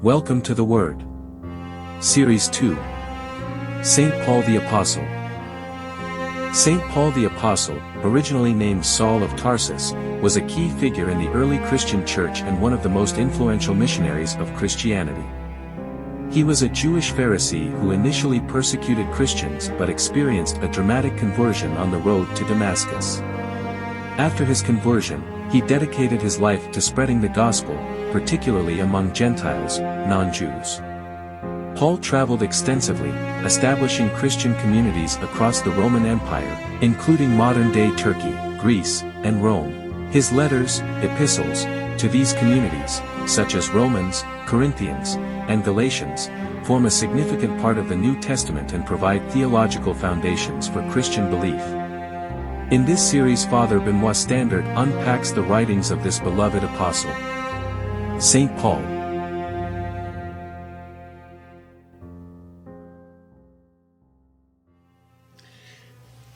Welcome to the Word. Series 2. St. Paul the Apostle. St. Paul the Apostle, originally named Saul of Tarsus, was a key figure in the early Christian church and one of the most influential missionaries of Christianity. He was a Jewish Pharisee who initially persecuted Christians but experienced a dramatic conversion on the road to Damascus. After his conversion, he dedicated his life to spreading the gospel, particularly among Gentiles, non-Jews. Paul traveled extensively, establishing Christian communities across the Roman Empire, including modern-day Turkey, Greece, and Rome. His letters, epistles, to these communities, such as Romans, Corinthians, and Galatians, form a significant part of the New Testament and provide theological foundations for Christian belief. In this series, Fr.Benoit Standaert unpacks the writings of this beloved apostle, St. Paul.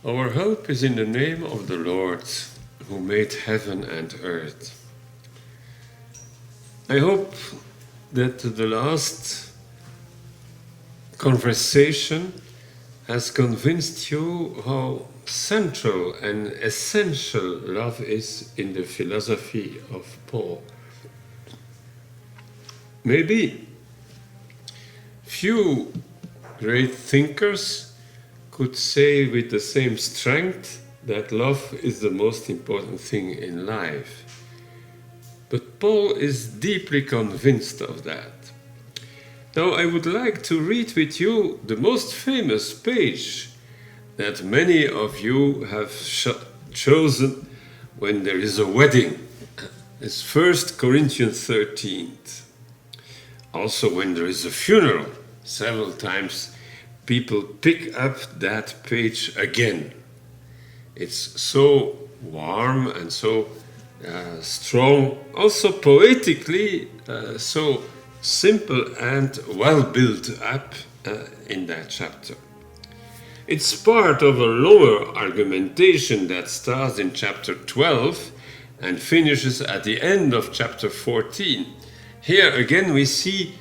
Our hope is in the name of the Lord, who made heaven and earth. I hope that the last conversation has convinced you how central and essential love is in the philosophy of Paul. Maybe few great thinkers could say with the same strength that love is the most important thing in life. But Paul is deeply convinced of that. Now I would like to read with you the most famous page that many of you have chosen when there is a wedding. It's 1 Corinthians 13. Also when there is a funeral, several times people pick up that page again. It's so warm and so strong, also poetically so simple and well built up in that chapter. It's part of a longer argumentation that starts in chapter 12 and finishes at the end of chapter 14. Here again we see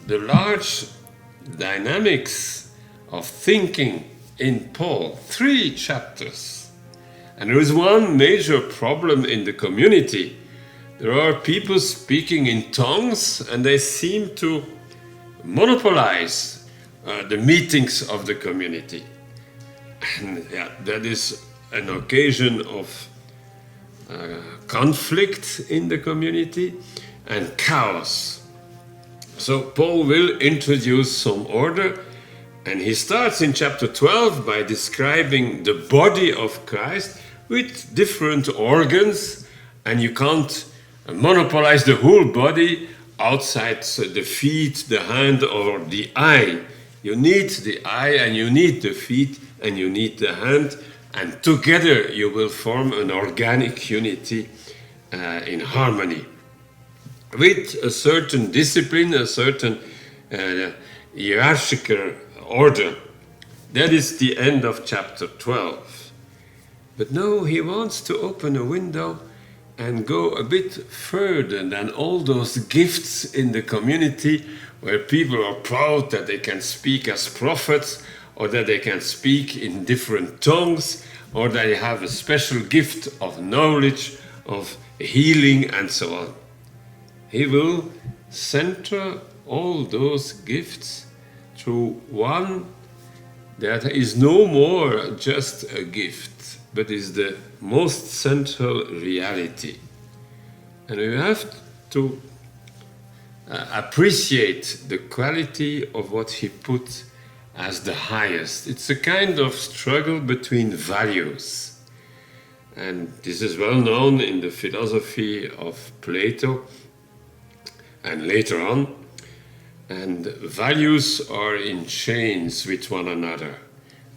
the large dynamics of thinking in Paul. 3 chapters. And there is one major problem in the community. There are people speaking in tongues and they seem to monopolize the meetings of the community. And that is an occasion of conflict in the community and chaos. So Paul will introduce some order, and he starts in chapter 12 by describing the body of Christ with different organs, and you can't monopolize the whole body outside the feet, the hand, or the eye. You need the eye, and you need the feet, and you need the hand, and together you will form an organic unity in harmony. With a certain discipline, a certain hierarchical order. That is the end of chapter 12. But now he wants to open a window and go a bit further than all those gifts in the community where people are proud that they can speak as prophets, or that they can speak in different tongues, or that they have a special gift of knowledge, of healing, and so on. He will center all those gifts through one that is no more just a gift, but is the most central reality. And we have to appreciate the quality of what he put as the highest. It's a kind of struggle between values. And this is well known in the philosophy of Plato and later on. And values are in chains with one another.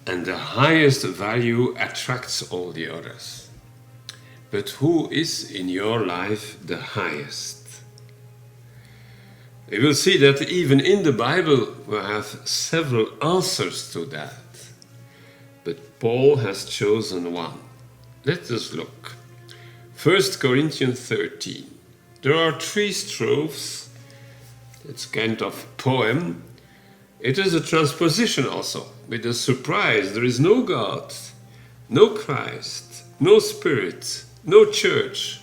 And the highest value attracts all the others. But who is in your life the highest? We will see that even in the Bible we have several answers to that. But Paul has chosen one. Let us look. 1 Corinthians 13. There are 3 strophes It's kind of poem. It is a transposition also, with a surprise. There is no God, no Christ, no Spirit, no church.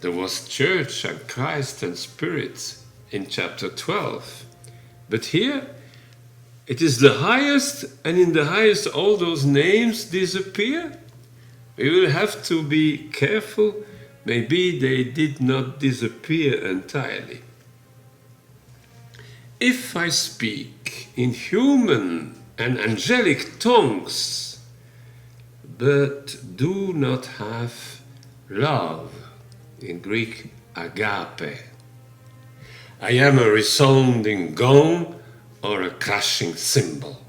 There was church and Christ and Spirit in chapter 12. But here, it is the highest, and in the highest all those names disappear. We will have to be careful. Maybe they did not disappear entirely. If I speak in human and angelic tongues, but do not have love, in Greek, agape, I am a resounding gong or a crashing cymbal.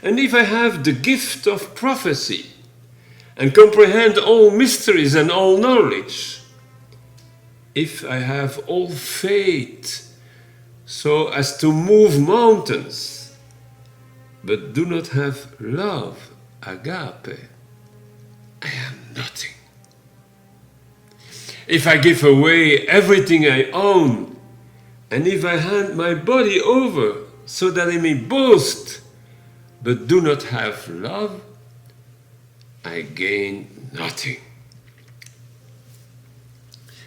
And if I have the gift of prophecy and comprehend all mysteries and all knowledge, if I have all faith so as to move mountains, but do not have love, agape, I am nothing. If I give away everything I own, and if I hand my body over so that I may boast, but do not have love, I gain nothing.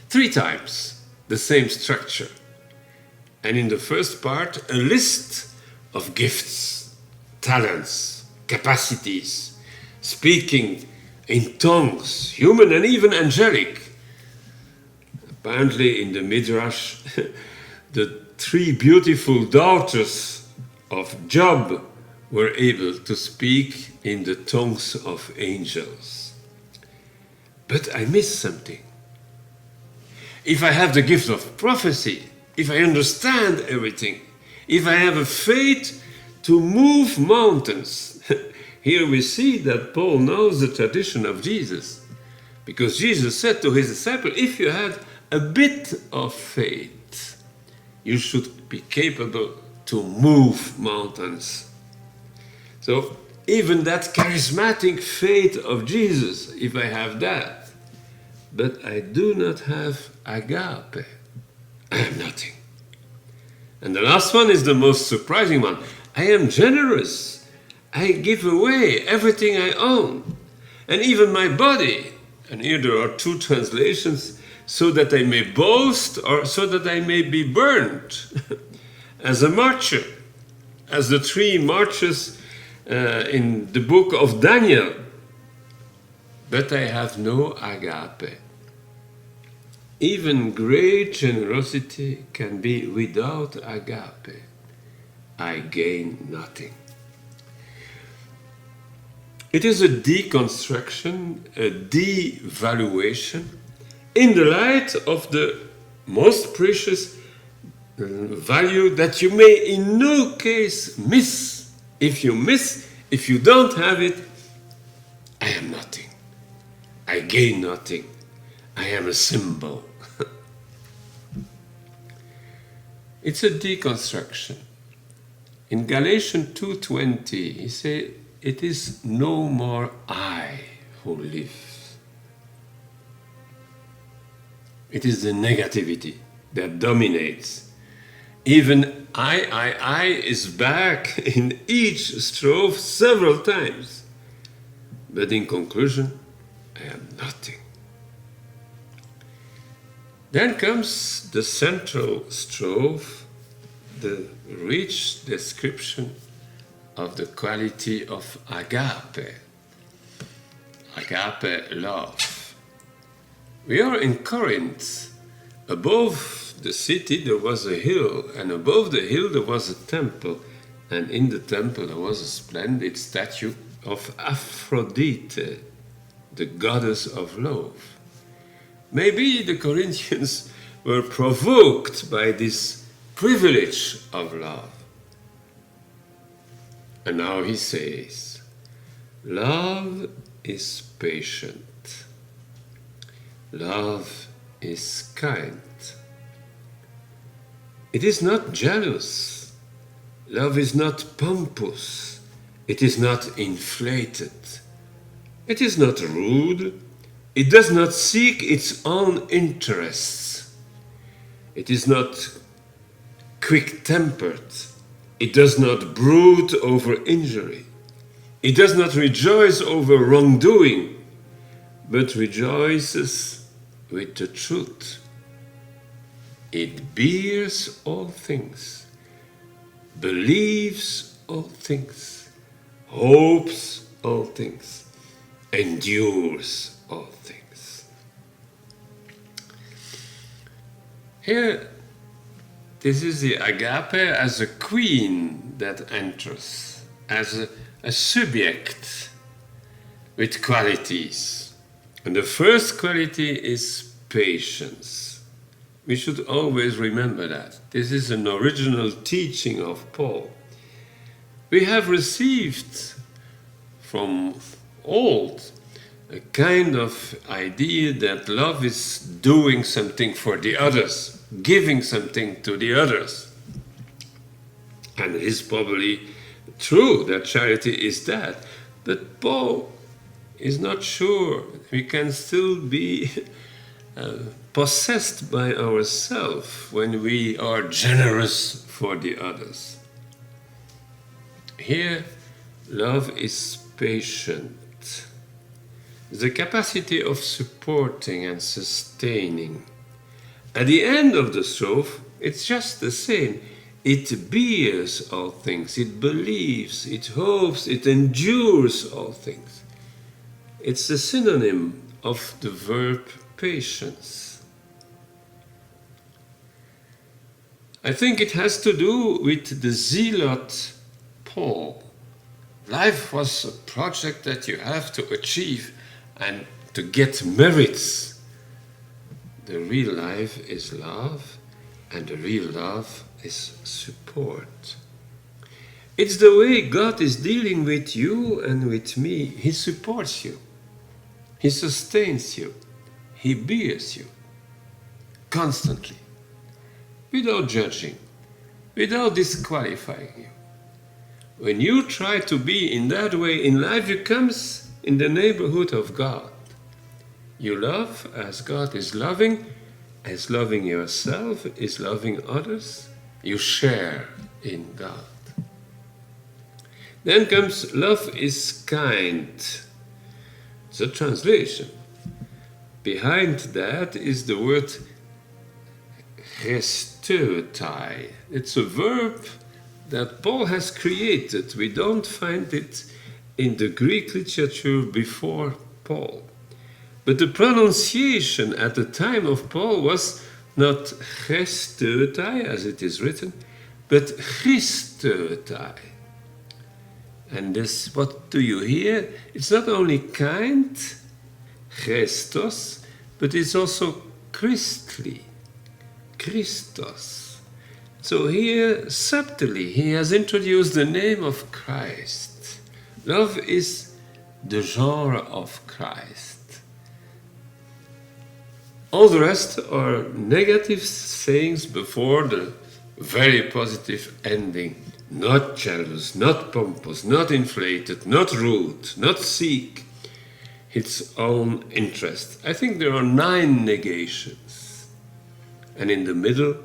3 times the same structure. And in the first part, a list of gifts, talents, capacities, speaking in tongues, human and even angelic. Apparently in the Midrash, the 3 beautiful daughters of Job were able to speak in the tongues of angels. But I miss something. If I have the gift of prophecy, if I understand everything, if I have a faith to move mountains, here we see that Paul knows the tradition of Jesus. Because Jesus said to his disciples, if you had a bit of faith, you should be capable to move mountains. So even that charismatic faith of Jesus, if I have that, but I do not have agape, I am nothing. And the last one is the most surprising one. I am generous. I give away everything I own, and even my body. And here there are 2 translations, so that I may boast or so that I may be burned as a martyr, as the 3 martyrs in the book of Daniel. But I have no agape. Even great generosity can be without agape. I gain nothing. It is a deconstruction, a devaluation, in the light of the most precious value that you may in no case miss. If you don't have it, I am nothing. I gain nothing. I am a symbol. It's a deconstruction. In Galatians 2:20, he says, it is no more I who live. It is the negativity that dominates. Even I is back in each strophe several times. But in conclusion, I am nothing. Then comes the central strophe, the rich description of the quality of agape. Agape love. We are in Corinth. Above the city there was a hill, and above the hill there was a temple, and in the temple there was a splendid statue of Aphrodite, the goddess of love. Maybe the Corinthians were provoked by this privilege of love. And now he says, love is patient. Love is kind. It is not jealous. Love is not pompous. It is not inflated. It is not rude. It does not seek its own interests. It is not quick-tempered. It does not brood over injury. It does not rejoice over wrongdoing, but rejoices with the truth. It bears all things, believes all things, hopes all things, endures all things. Here, this is the agape as a queen that enters, as a subject with qualities. And the first quality is patience. We should always remember that. This is an original teaching of Paul. We have received from old a kind of idea that love is doing something for the others, giving something to the others. And it is probably true that charity is that. But Paul is not sure. We can still be possessed by ourselves when we are generous for the others. Here, love is patient. The capacity of supporting and sustaining. At the end of the strophe, it's just the same. It bears all things, it believes, it hopes, it endures all things. It's a synonym of the verb patience. I think it has to do with the zealot Paul. Life was a project that you have to achieve and to get merits. The real life is love, and the real love is support. It's the way God is dealing with you and with me. He supports you. He sustains you. He bears you constantly, without judging, without disqualifying you. When you try to be in that way in life, you come in the neighborhood of God. You love as God is loving yourself, is loving others. You share in God. Then comes love is kind. It's a translation. Behind that is the word gesteutai. It's a verb that Paul has created. We don't find it in the Greek literature before Paul. But the pronunciation at the time of Paul was not gesteutai, as it is written, but gesteutai. And this, what do you hear? It's not only kind, Christos, but it's also Christly, Christos. So here, subtly, he has introduced the name of Christ. Love is the genre of Christ. All the rest are negative sayings before the very positive ending. Not jealous, not pompous, not inflated, not rude, not seek its own interest. I think there are 9 negations. And in the middle,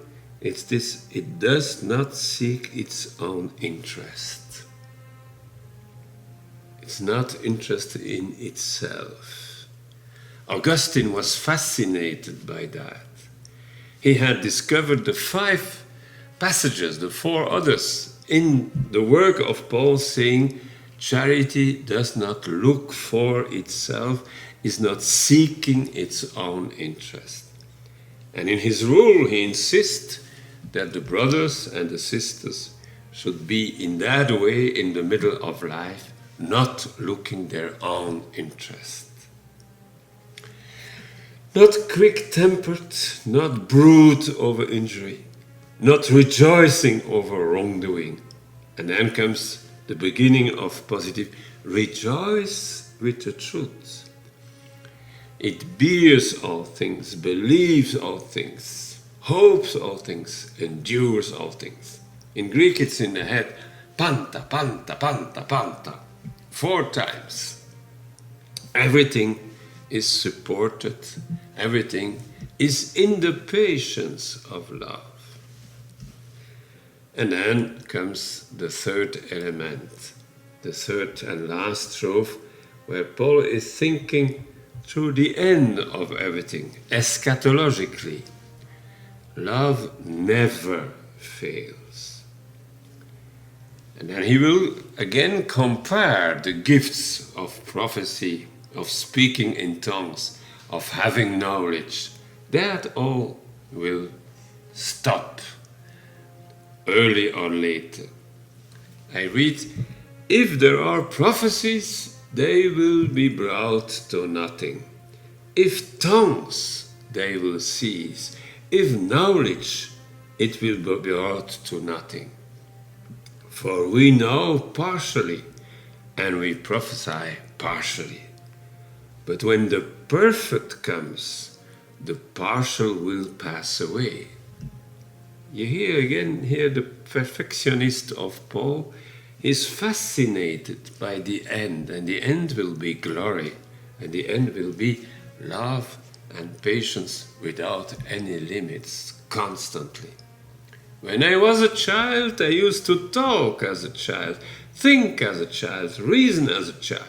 it's this: it does not seek its own interest. It's not interested in itself. Augustine was fascinated by that. He had discovered the 5 passages, the 4 others, in the work of Paul, saying charity does not look for itself, is not seeking its own interest. And in his rule, he insists that the brothers and the sisters should be in that way in the middle of life, not looking their own interest. Not quick-tempered, not brood over injury, not rejoicing over wrongdoing. And then comes the beginning of positive: rejoice with the truth. It bears all things, believes all things, hopes all things, endures all things. In Greek it's in the head, panta, panta, panta, panta, 4 times. Everything is supported, everything is in the patience of love. And then comes the third element, the third and last strophe, where Paul is thinking through the end of everything, eschatologically. Love never fails. And then he will again compare the gifts of prophecy, of speaking in tongues, of having knowledge. That all will stop, early or later. I read, if there are prophecies, they will be brought to nothing. If tongues, they will cease. If knowledge, it will be brought to nothing. For we know partially, and we prophesy partially. But when the perfect comes, the partial will pass away. You hear again here the perfectionist of Paul is fascinated by the end, and the end will be glory, and the end will be love and patience without any limits, constantly. When I was a child, I used to talk as a child, think as a child, reason as a child.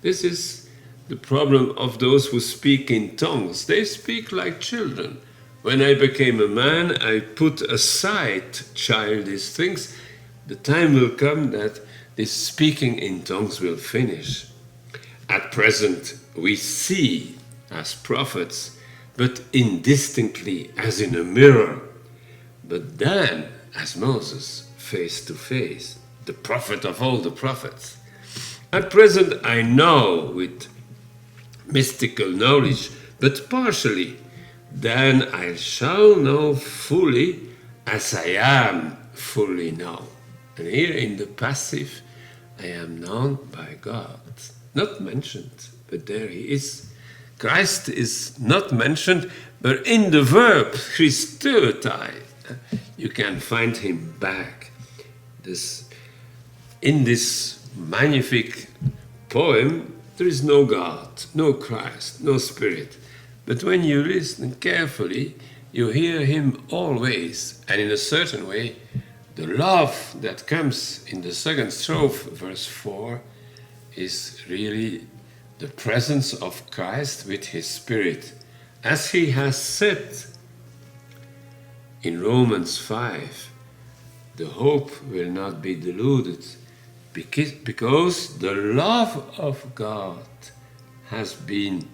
This is the problem of those who speak in tongues. They speak like children. When I became a man, I put aside childish things. The time will come that this speaking in tongues will finish. At present, we see as prophets, but indistinctly as in a mirror. But then, as Moses, face to face, the prophet of all the prophets. At present, I know with mystical knowledge, but partially. Then I shall know fully as I am fully known. And here in the passive, I am known by God. Not mentioned, but there he is. Christ is not mentioned, but in the verb Christeutai, you can find him back. In this magnific poem, there is no God, no Christ, no Spirit. But when you listen carefully, you hear him always, and in a certain way, the love that comes in the second strophe, verse 4, is really the presence of Christ with his Spirit. As he has said in Romans 5, the hope will not be deluded, because the love of God has been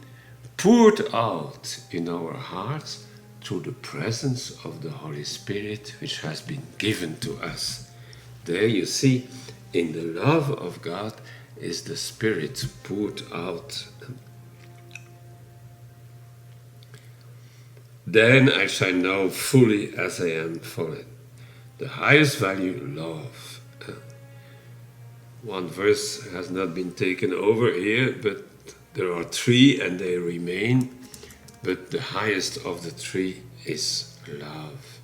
poured out in our hearts through the presence of the Holy Spirit, which has been given to us. There you see, in the love of God is the Spirit poured out. Then I shall know fully as I am fully. The highest value, love. One verse has not been taken over here, but there are three and they remain. But the highest of the three is love.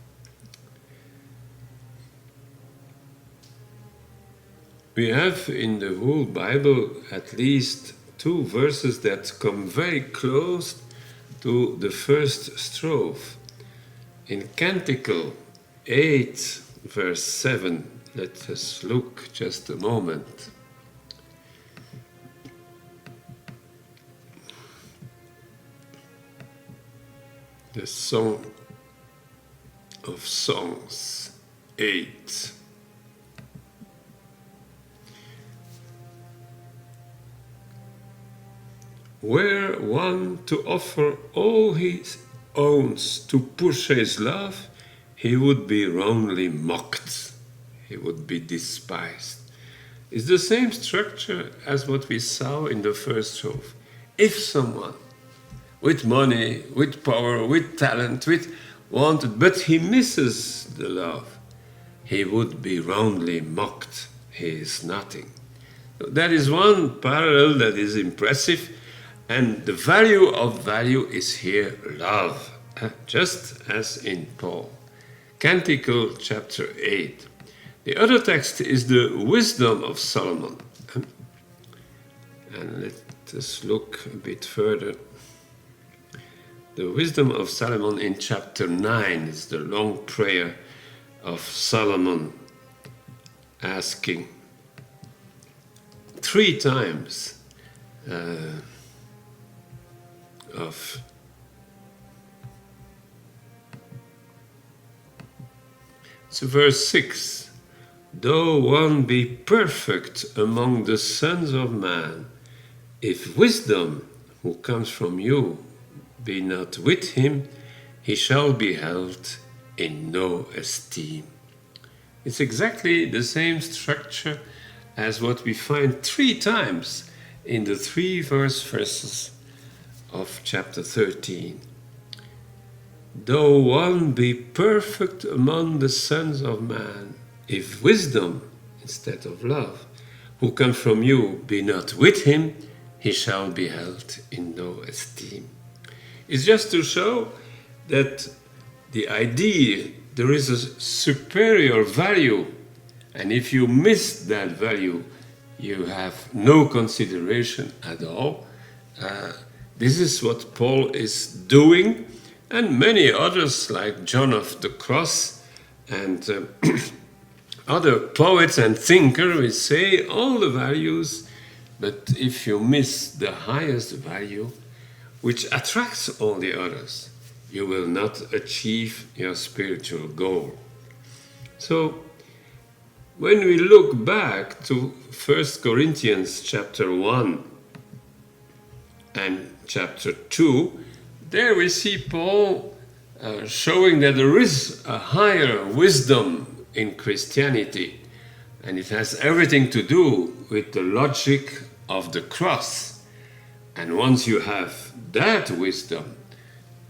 We have in the whole Bible at least two verses that come very close to the first strophe. In Canticle 8, verse 7, let us look just a moment. The Song of Songs 8. Were one to offer all his owns to purchase love, he would be roundly mocked, he would be despised. It's the same structure as what we saw in the first strophe. If someone with money, with power, with talent, with wanted, but he misses the love, he would be roundly mocked. He is nothing. So that is one parallel that is impressive, and the value of value is here love, just as in Paul. Canticle chapter 8. The other text is the wisdom of Solomon. And let us look a bit further. The Wisdom of Solomon in chapter 9 is the long prayer of Solomon, asking 3 times So verse 6, though one be perfect among the sons of man, if wisdom, who comes from you, be not with him, he shall be held in no esteem. It's exactly the same structure as what we find 3 times in the 3 verses of chapter 13. Though one be perfect among the sons of man, if wisdom, instead of love, who come from you, be not with him, he shall be held in no esteem. It's just to show that the idea, there is a superior value, and if you miss that value, you have no consideration at all. This is what Paul is doing, and many others like John of the Cross and other poets and thinkers will say all the values, but if you miss the highest value, which attracts all the others, you will not achieve your spiritual goal. So, when we look back to 1 Corinthians chapter 1 and chapter 2, there we see Paul showing that there is a higher wisdom in Christianity, and it has everything to do with the logic of the cross. And once you have that wisdom,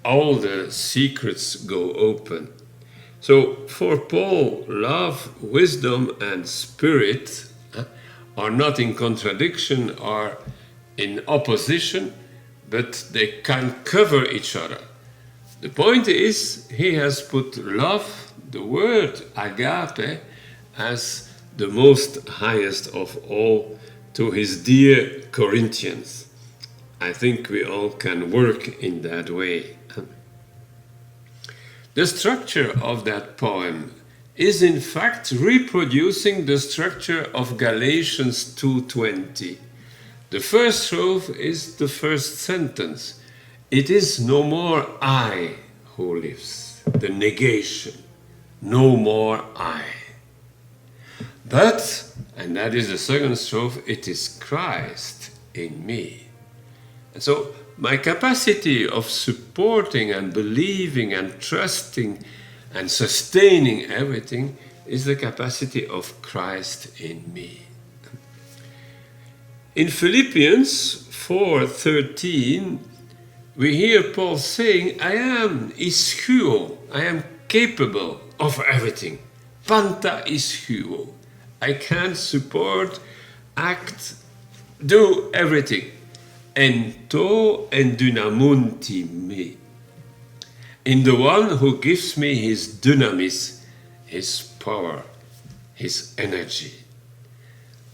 all the secrets go open. So for Paul, love, wisdom, and spirit are not in contradiction or in opposition, but they can cover each other. The point is, he has put love, the word agape, as the most highest of all to his dear Corinthians. I think we all can work in that way. The structure of that poem is in fact reproducing the structure of Galatians 2:20. The first row is the first sentence. It is no more I who lives. The negation. No more I. But, and that is the second strophe, it is Christ in me. And so my capacity of supporting and believing and trusting and sustaining everything is the capacity of Christ in me. In Philippians 4:13, we hear Paul saying, I am ischio, I am capable of everything. Panta ischio. I can support, act, do everything. Ento en dynamunti me. In the one who gives me his dynamis, his power, his energy.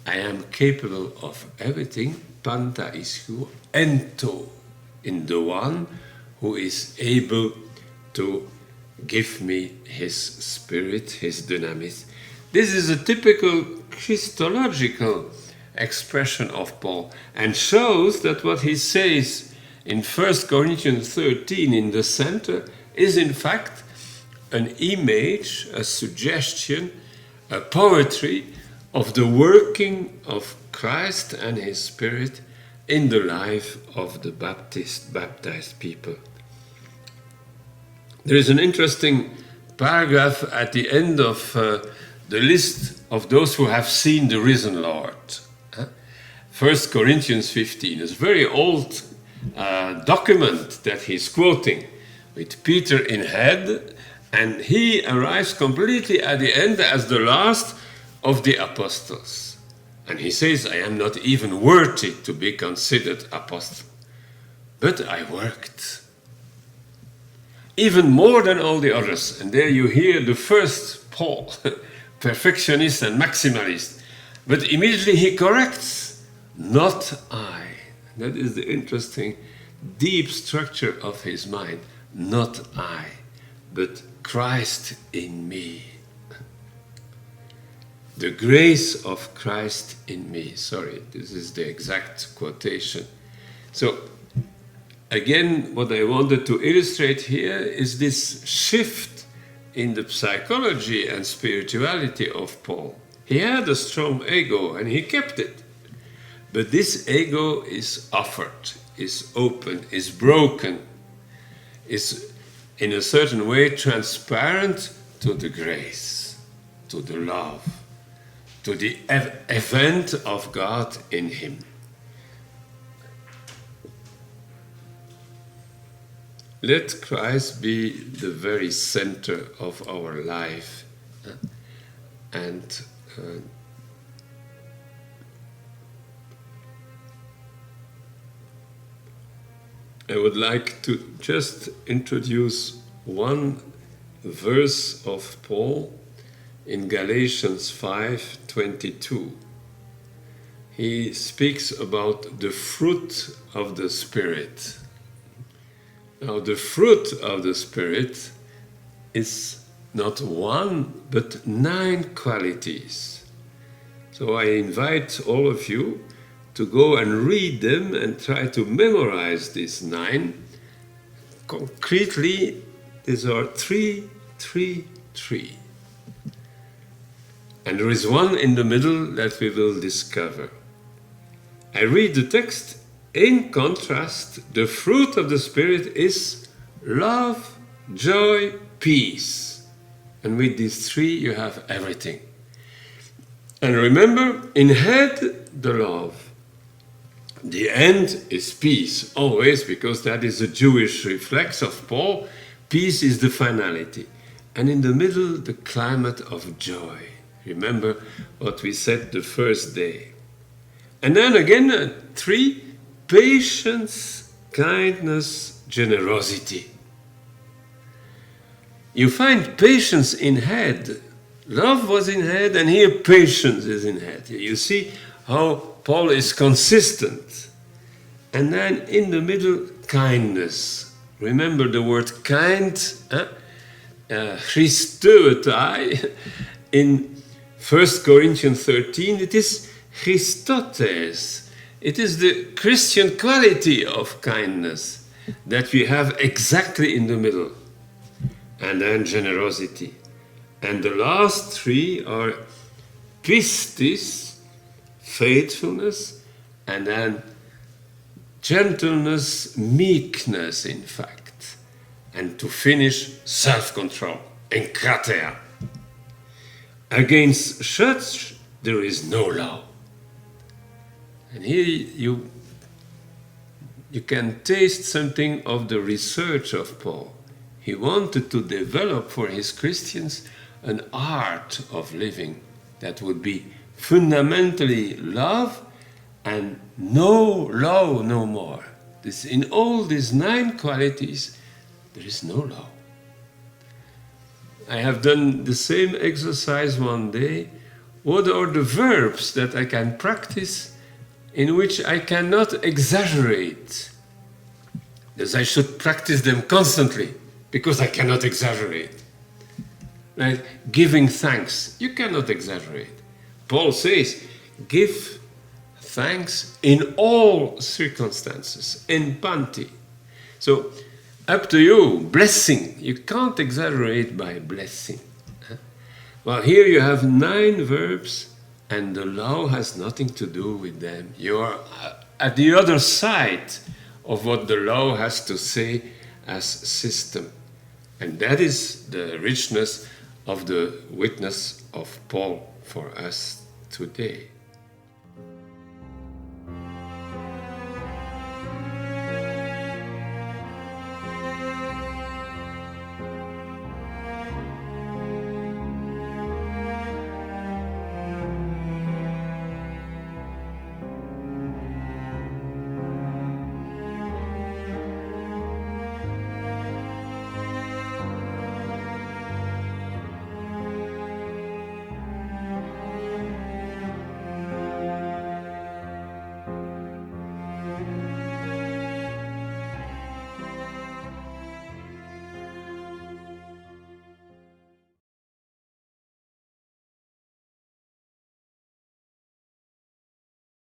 I am capable of everything, panta ischio, ento, in the one who is able to give me his spirit, his dynamis. This is a typical Christological expression of Paul and shows that what he says in 1 Corinthians 13 in the center is in fact an image, a suggestion, a poetry of the working of Christ and his Spirit in the life of the baptized people. There is an interesting paragraph at the end of the list of those who have seen the risen Lord. 1 Corinthians 15 is a very old document that he's quoting with Peter in head, and he arrives completely at the end as the last of the apostles. And he says, I am not even worthy to be considered apostle, but I worked. Even more than all the others. And there you hear the first Paul, perfectionist and maximalist. But immediately he corrects, not I. That is the interesting deep structure of his mind. Not I, but Christ in me. The grace of Christ in me. Sorry, this is the exact quotation. So, again, what I wanted to illustrate here is this shift in the psychology and spirituality of Paul. He had a strong ego and he kept it. But this ego is offered, is open, is broken, is in a certain way transparent to the grace, to the love, to the event of God in him. Let Christ be the very center of our life. And I would like to just introduce one verse of Paul in Galatians 5:22. He speaks about the fruit of the Spirit. Now, the fruit of the Spirit is not one, but 9 qualities. So I invite all of you to go and read them and try to memorize these 9. Concretely, these are 3, 3, 3. And there is one in the middle that we will discover. I read the text. In contrast, the fruit of the Spirit is love, joy, peace. And with these 3, you have everything. And remember, in head, the love. The end is peace, always, because that is a Jewish reflex of Paul. Peace is the finality. And in the middle, the climate of joy. Remember what we said the first day. And then again, 3, patience, kindness, generosity. You find patience in head. Love was in head, and here patience is in head. You see how Paul is consistent. And then in the middle, kindness. Remember the word kind, Christeutai. In 1 Corinthians 13, it is Christotes. It is the Christian quality of kindness that we have exactly in the middle. And then generosity. And the last 3 are pistis, faithfulness, and then gentleness, meekness, in fact. And to finish, self-control, enkrateia. Against such, there is no law. And here you can taste something of the research of Paul. He wanted to develop for his Christians an art of living that would be fundamentally love and no law no more. In all these 9 qualities, there is no law. I have done the same exercise one day. What are the verbs that I can practice in which I cannot exaggerate? Because I should practice them constantly, because I cannot exaggerate. Like giving thanks, you cannot exaggerate. Paul says, give thanks in all circumstances, in panti. So, up to you, blessing. You can't exaggerate by blessing. Well, here you have 9 verbs, and the law has nothing to do with them. You are at the other side of what the law has to say as system. And that is the richness of the witness of Paul for us today.